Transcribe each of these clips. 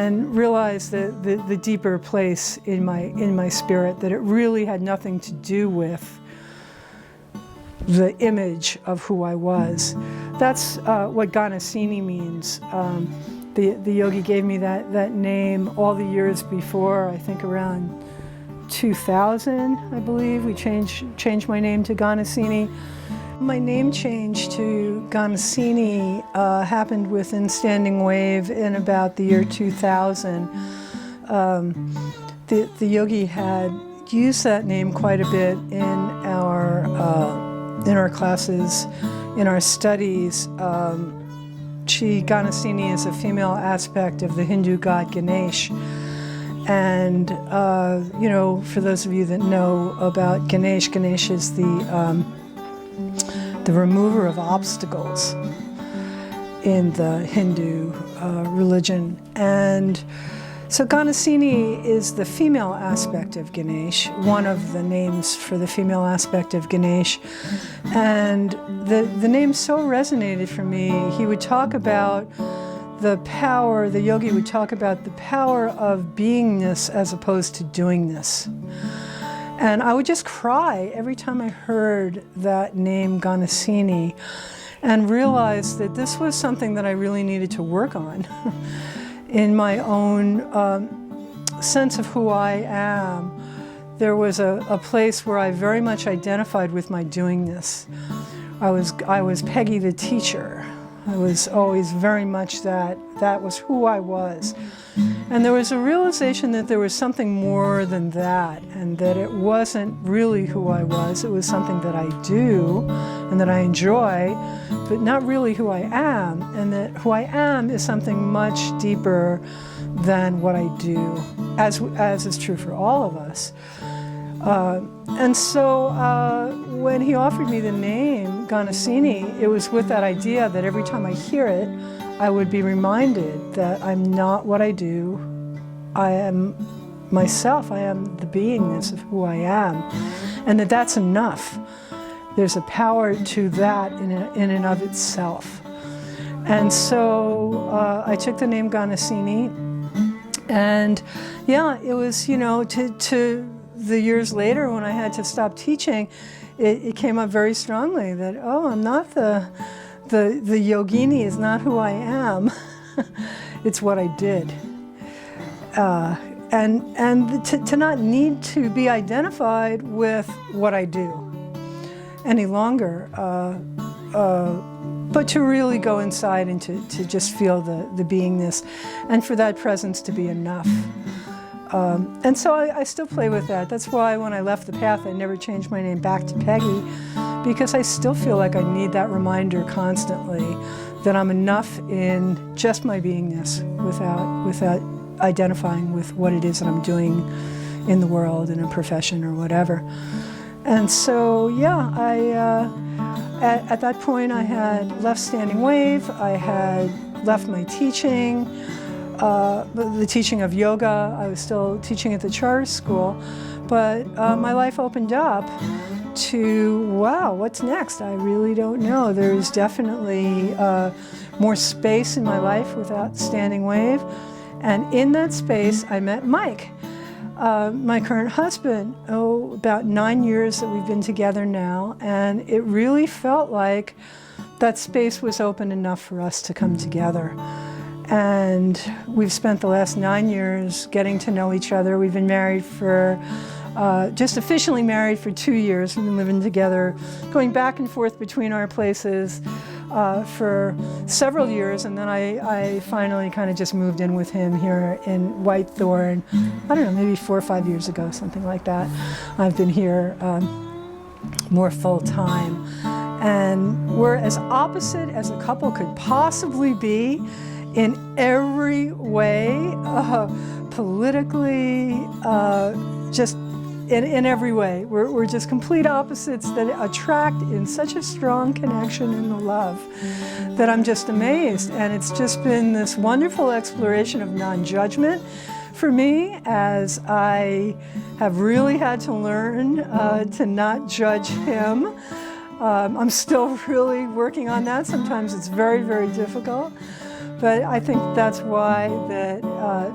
and realized the deeper place in my spirit, that it really had nothing to do with the image of who I was. That's what Ganasini means. The yogi gave me that name all the years before, I think around 2000, I believe. We changed my name to Ganasini. My name change to Ganasini happened within Standing Wave in about the year 2000. The yogi had used that name quite a bit in our classes, in our studies. Ganasini is a female aspect of the Hindu god Ganesh. And, for those of you that know about Ganesh, Ganesh is the remover of obstacles in the Hindu religion. And so Ganasini is the female aspect of Ganesh, one of the names for the female aspect of Ganesh. And the name so resonated for me. He would talk about the yogi would talk about the power of beingness as opposed to doingness. And I would just cry every time I heard that name, Ganasini, and realized that this was something that I really needed to work on in my own sense of who I am. There was a place where I very much identified with my doingness. I was Peggy the teacher. I was always very much that was who I was. And there was a realization that there was something more than that, and that it wasn't really who I was. It was something that I do and that I enjoy, but not really who I am, and that who I am is something much deeper than what I do, as is true for all of us. And so when he offered me the name Ganasini, it was with that idea that every time I hear it, I would be reminded that I'm not what I do. I am myself. I am the beingness of who I am, and that's enough. There's a power to that in and of itself. And so I took the name Ganasini, and yeah, it was, to the years later when I had to stop teaching, it came up very strongly that, I'm not the yogini is not who I am. It's what I did. And to not need to be identified with what I do any longer, but to really go inside and to just feel the beingness, and for that presence to be enough. And so I still play with that. That's why when I left the path, I never changed my name back to Peggy, because I still feel like I need that reminder constantly that I'm enough in just my beingness without identifying with what it is that I'm doing in the world, in a profession or whatever. And so, at that point I had left Standing Wave, I had left my teaching, the teaching of yoga. I was still teaching at the charter school, but my life opened up to, wow, what's next? I really don't know. There's definitely more space in my life without Standing Wave. And in that space, I met Mike, my current husband. About 9 years that we've been together now. And it really felt like that space was open enough for us to come together. And we've spent the last 9 years getting to know each other. We've been married for just officially married for 2 years. We've been living together, going back and forth between our places for several years, and then I finally kind of just moved in with him here in Whitethorn, I don't know, maybe 4 or 5 years ago, something like that. I've been here more full-time, and we're as opposite as a couple could possibly be in every way, politically, just in every way. We're just complete opposites that attract in such a strong connection in the love that I'm just amazed. And it's just been this wonderful exploration of non-judgment for me, as I have really had to learn to not judge him. I'm still really working on that. Sometimes it's very, very difficult. But I think that's why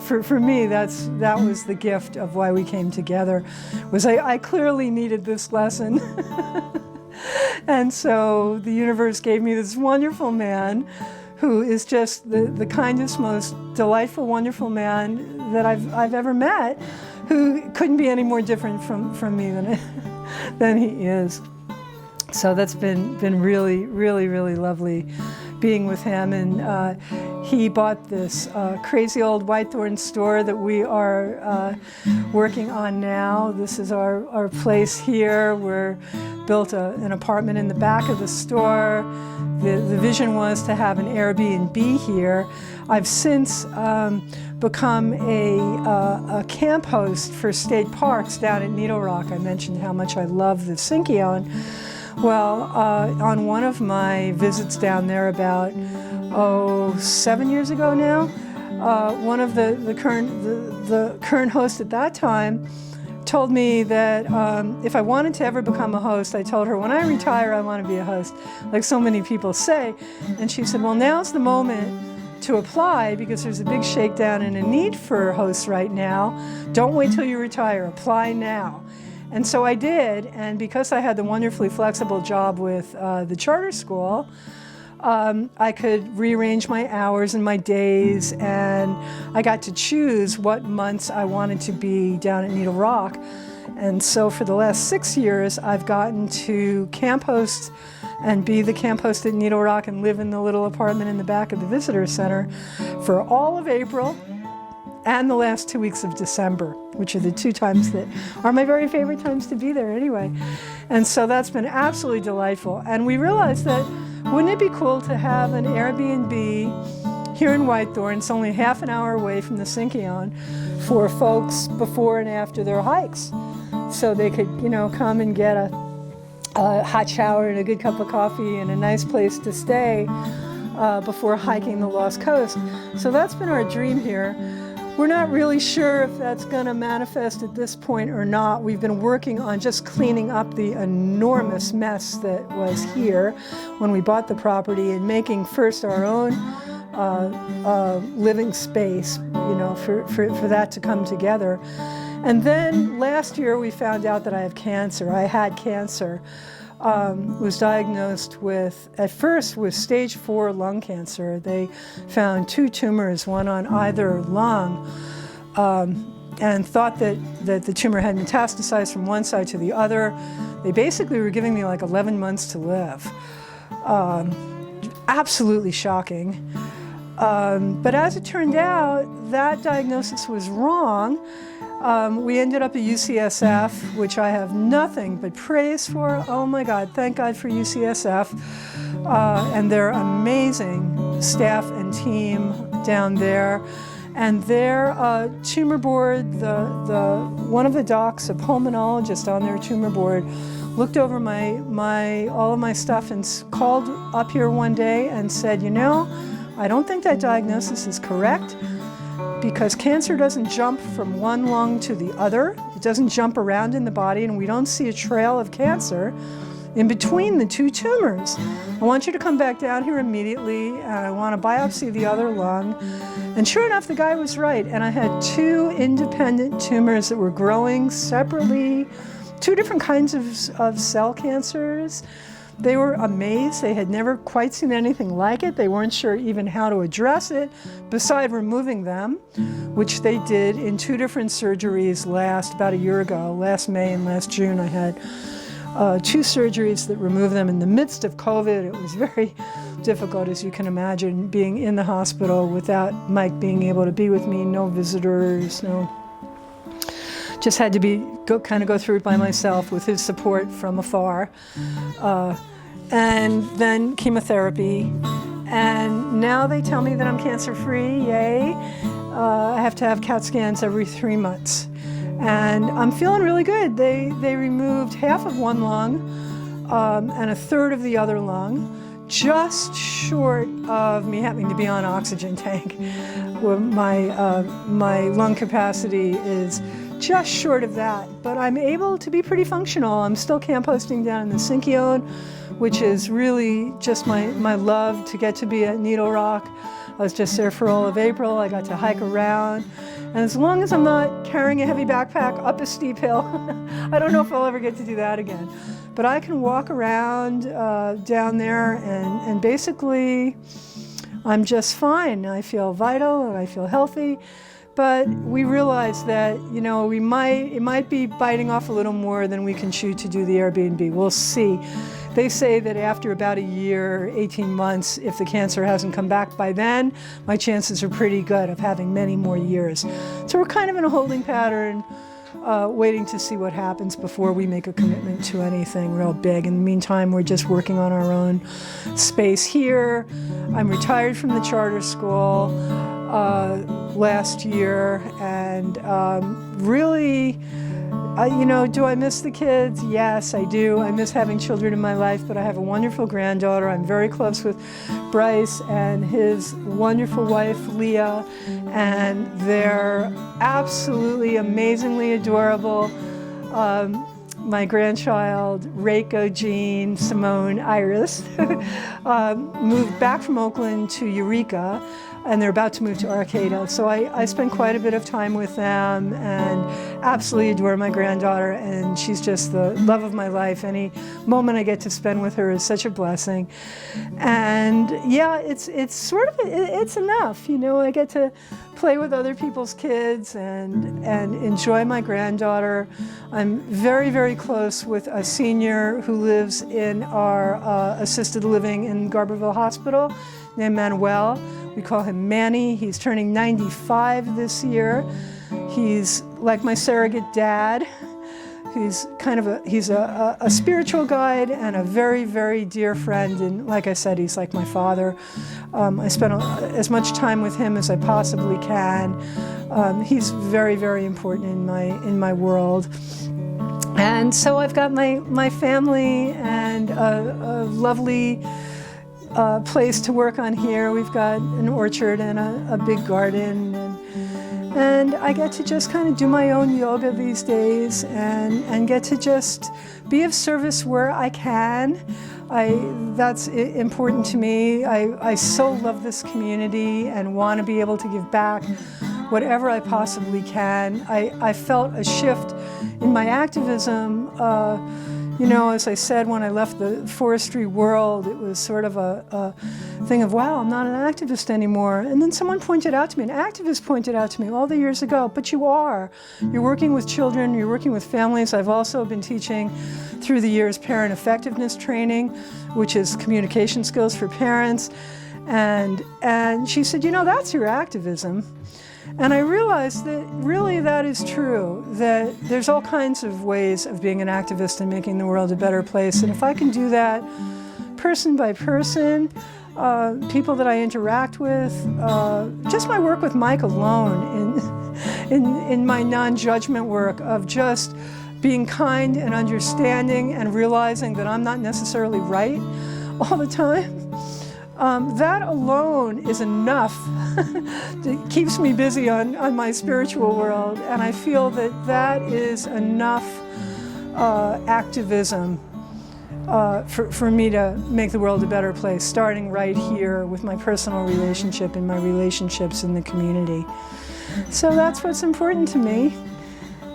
for me, that was the gift of why we came together, was I clearly needed this lesson. And so the universe gave me this wonderful man who is just the kindest, most delightful, wonderful man that I've ever met, who couldn't be any more different from me than he is. So that's been really, really, really lovely being with him. And he bought this crazy old whitethorn store that we are working on now. This is our place here. We're built an apartment in the back of the store. The vision was to have an Airbnb here. I've since become a camp host for state parks down at Needle Rock. I mentioned how much I love the Sinkion. Well, on one of my visits down there about 7 years ago now, one of the current host at that time told me that if I wanted to ever become a host, I told her, when I retire, I want to be a host, like so many people say. And she said, well, now's the moment to apply, because there's a big shakedown and a need for hosts right now. Don't wait till you retire, apply now. And so I did, and because I had the wonderfully flexible job with the charter school, I could rearrange my hours and my days, and I got to choose what months I wanted to be down at Needle Rock. And so for the last 6 years, I've gotten to camp host and be the camp host at Needle Rock and live in the little apartment in the back of the visitor center for all of April and the last 2 weeks of December, which are the 2 times that are my very favorite times to be there anyway. And so that's been absolutely delightful. And we realized that, wouldn't it be cool to have an Airbnb here in Whitethorn? It's only half an hour away from the Sinkion, for folks before and after their hikes. So they could, come and get a hot shower and a good cup of coffee and a nice place to stay before hiking the Lost Coast. So that's been our dream here. We're not really sure if that's going to manifest at this point or not. We've been working on just cleaning up the enormous mess that was here when we bought the property, and making first our own living space, for that to come together. And then last year we found out that I have cancer. I had cancer. Was diagnosed at first with stage 4 lung cancer. They found 2 tumors, one on either lung, and thought that the tumor had metastasized from one side to the other. They basically were giving me like 11 months to live. Absolutely shocking. But as it turned out, that diagnosis was wrong. We ended up at UCSF, which I have nothing but praise for. Oh my God, thank God for UCSF and their amazing staff and team down there. And their tumor board, one of the docs, a pulmonologist on their tumor board, looked over all of my stuff and called up here one day and said, I don't think that diagnosis is correct, because cancer doesn't jump from one lung to the other. It doesn't jump around in the body, and we don't see a trail of cancer in between the 2 tumors. I want you to come back down here immediately, and I want to biopsy the other lung. And sure enough, the guy was right, and I had 2 independent tumors that were growing separately, 2 different kinds of cell cancers. They were amazed. They had never quite seen anything like it. They weren't sure even how to address it, beside removing them, which they did in 2 different surgeries about a year ago. Last May and last June, I had 2 surgeries that removed them in the midst of COVID. It was very difficult, as you can imagine, being in the hospital without Mike being able to be with me, no visitors, just had to go through it by myself with his support from afar. And then chemotherapy. And now they tell me that I'm cancer-free, yay. I have to have CAT scans every 3 months. And I'm feeling really good. They removed half of one lung and a third of the other lung, just short of me having to be on oxygen tank. Where my lung capacity is just short of that, but I'm able to be pretty functional. I'm still camp hosting down in the Sinkion, which is really just my love to get to be at Needle Rock. I was just there for all of April. I got to hike around. And as long as I'm not carrying a heavy backpack up a steep hill, I don't know if I'll ever get to do that again. But I can walk around down there and basically I'm just fine. I feel vital and I feel healthy. But we realize that, you know, it might be biting off a little more than we can chew to do the Airbnb. We'll see. They say that after about a year, 18 months, if the cancer hasn't come back by then, my chances are pretty good of having many more years. So we're kind of in a holding pattern, waiting to see what happens before we make a commitment to anything real big. In the meantime, we're just working on our own space here. I'm retired from the charter school last year, and really, you know, do I miss the kids? Yes, I do. I miss having children in my life, but I have a wonderful granddaughter. I'm very close with Bryce and his wonderful wife, Leah, and they're absolutely amazingly adorable. My grandchild, Reiko, Jean, Simone, Iris, moved back from Oakland to Eureka, and they're about to move to Arcata. So I spend quite a bit of time with them and absolutely adore my granddaughter, and she's just the love of my life. Any moment I get to spend with her is such a blessing. And yeah, it's sort of, it's enough, you know. I get to play with other people's kids and enjoy my granddaughter. I'm very, very close with a senior who lives in our assisted living in Garberville Hospital named Manuel. We call him Manny. He's turning 95 this year. He's like my surrogate dad. He's kind of a spiritual guide and a very, very dear friend. And like I said, he's like my father. I spend as much time with him as I possibly can. He's very, very important in my world. And so I've got my family and a lovely place to work on here. We've got an orchard and a big garden, and I get to just kind of do my own yoga these days and get to just be of service where I can. That's important to me. I so love this community and want to be able to give back whatever I possibly can. I felt a shift in my activism. You know, as I said, when I left the forestry world, it was sort of a thing of, wow, I'm not an activist anymore. And then someone pointed out to me, an activist pointed out to me all the years ago, but you are. You're working with children, you're working with families. I've also been teaching through the years parent effectiveness training, which is communication skills for parents. And she said, you know, that's your activism. And I realized that really that is true, that there's all kinds of ways of being an activist and making the world a better place. And if I can do that person by person, people that I interact with, just my work with Mike alone in my non-judgment work of just being kind and understanding and realizing that I'm not necessarily right all the time. That alone is enough. It keeps me busy on my spiritual world, and I feel that is enough activism for me to make the world a better place, starting right here with my personal relationship and my relationships in the community. So that's what's important to me,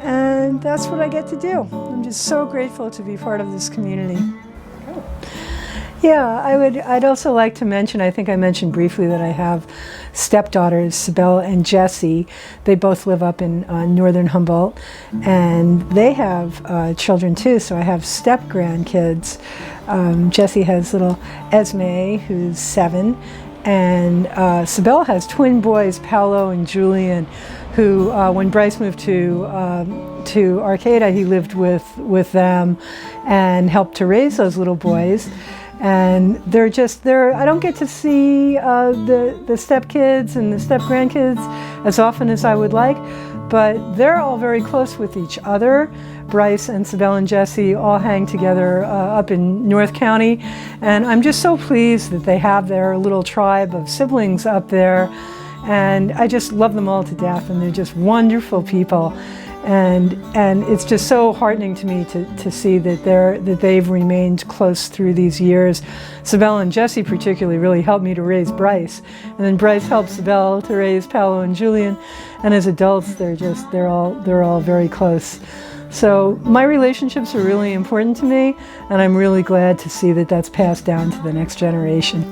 and that's what I get to do. I'm just so grateful to be part of this community. Yeah, I'd also like to mention, I think I mentioned briefly that I have stepdaughters, Sibel and Jessie. They both live up in northern Humboldt, and they have children too, so I have step-grandkids. Jessie has little Esme, who's 7, and Sibel has twin boys, Paolo and Julian, who, when Bryce moved to Arcata, he lived with them and helped to raise those little boys. And they're I don't get to see the stepkids and the step-grandkids as often as I would like, but they're all very close with each other. Bryce and Sibel and Jessie all hang together up in North County, and I'm just so pleased that they have their little tribe of siblings up there, and I just love them all to death, and they're just wonderful people. And it's just so heartening to me to see that they've remained close through these years. Sibel and Jesse particularly really helped me to raise Bryce, and then Bryce helped Sibel to raise Paolo and Julian. And as adults, they're all very close. So my relationships are really important to me, and I'm really glad to see that that's passed down to the next generation.